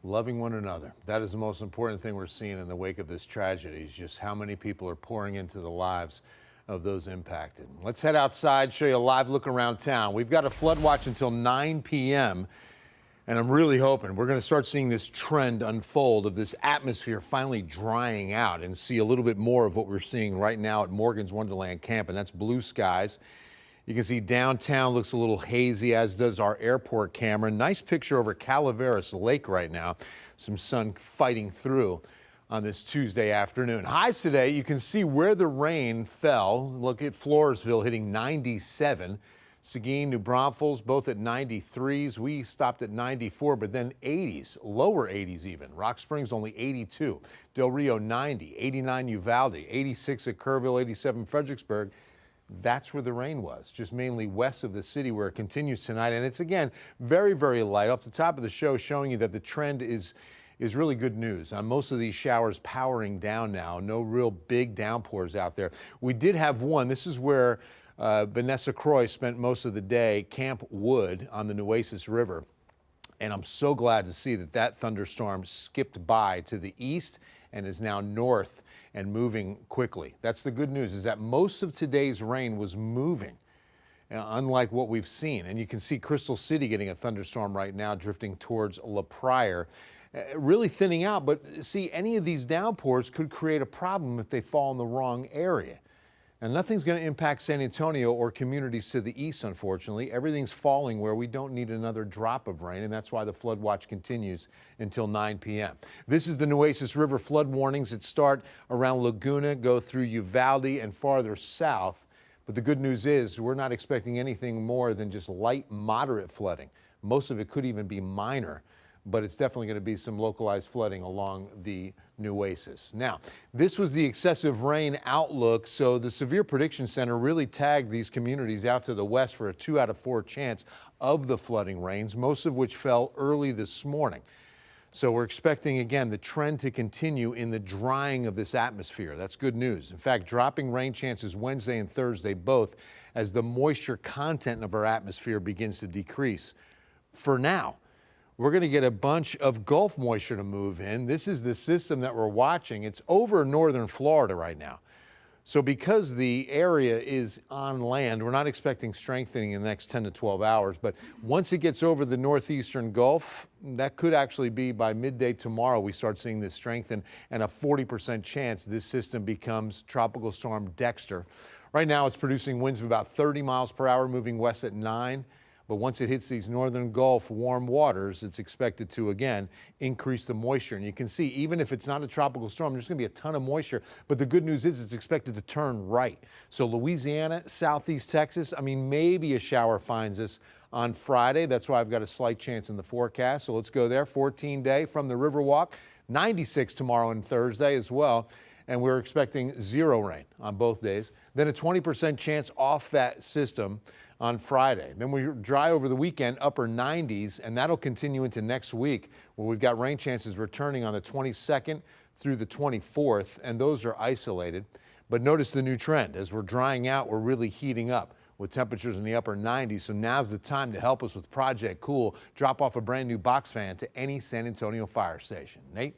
Loving one another. That is the most important thing we're seeing in the wake of this tragedy, is just how many people are pouring into the lives of those impacted. Let's head outside, show you a live look around town. We've got a flood watch until 9 p.m. And I'm really hoping we're going to start seeing this trend unfold of this atmosphere finally drying out and see a little bit more of what we're seeing right now at Morgan's Wonderland Camp, and that's blue skies. You can see downtown looks a little hazy, as does our airport camera. Nice picture over Calaveras Lake right now. Some sun fighting through on this Tuesday afternoon. Highs today, you can see where the rain fell. Look at Floresville hitting 97. Seguin, New Braunfels, both at 93s. We stopped at 94, but then 80s, lower 80s even. Rock Springs only 82. Del Rio 90, 89 Uvalde, 86 at Kerrville, 87 Fredericksburg. That's where the rain was, just mainly west of the city, where it continues tonight. And it's, again, very, very light. Off the top of the show, showing you that the trend is really good news on most of these showers powering down now. No real big downpours out there. We did have one. This is where Vanessa Croy spent most of the day, Camp Wood on the Nueces River. And I'm so glad to see that that thunderstorm skipped by to the east and is now north and moving quickly. That's the good news, is that most of today's rain was moving, unlike what we've seen. And you can see Crystal City getting a thunderstorm right now, drifting towards La Pryor, really thinning out. But see, any of these downpours could create a problem if they fall in the wrong area. And nothing's going to impact San Antonio or communities to the east, unfortunately. Everything's falling where we don't need another drop of rain, and that's why the flood watch continues until 9 p.m. This is the Nueces River flood warnings that start around Laguna, go through Uvalde and farther south. But the good news is we're not expecting anything more than just light, moderate flooding. Most of it could even be minor, but it's definitely going to be some localized flooding along the Nueces. Now, this was the excessive rain outlook, so the Severe Prediction Center really tagged these communities out to the west for a 2 out of 4 chance of the flooding rains, most of which fell early this morning. So we're expecting, again, the trend to continue in the drying of this atmosphere. That's good news. In fact, dropping rain chances Wednesday and Thursday both, as the moisture content of our atmosphere begins to decrease. For now, we're going to get a bunch of Gulf moisture to move in. This is the system that we're watching. It's over northern Florida right now. So because the area is on land, we're not expecting strengthening in the next 10 to 12 hours. But once it gets over the northeastern Gulf, that could actually be by midday tomorrow, we start seeing this strengthen, and a 40% chance this system becomes Tropical Storm Dexter. Right now, it's producing winds of about 30 miles per hour, moving west at 9. But once it hits these northern Gulf warm waters, it's expected to, again, increase the moisture. And you can see, even if it's not a tropical storm, there's going to be a ton of moisture. But the good news is it's expected to turn right. So Louisiana, southeast Texas, I mean, maybe a shower finds us on Friday. That's why I've got a slight chance in the forecast. So let's go there. 14-day from the Riverwalk. 96 tomorrow and Thursday as well. And we're expecting 0 rain on both days. Then a 20% chance off that system on Friday. Then we dry over the weekend, upper 90s, and that'll continue into next week, where we've got rain chances returning on the 22nd through the 24th, and those are isolated. But notice the new trend. As we're drying out, we're really heating up with temperatures in the upper 90s. So now's the time to help us with Project Cool. Drop off a brand new box fan to any San Antonio fire station. Nate?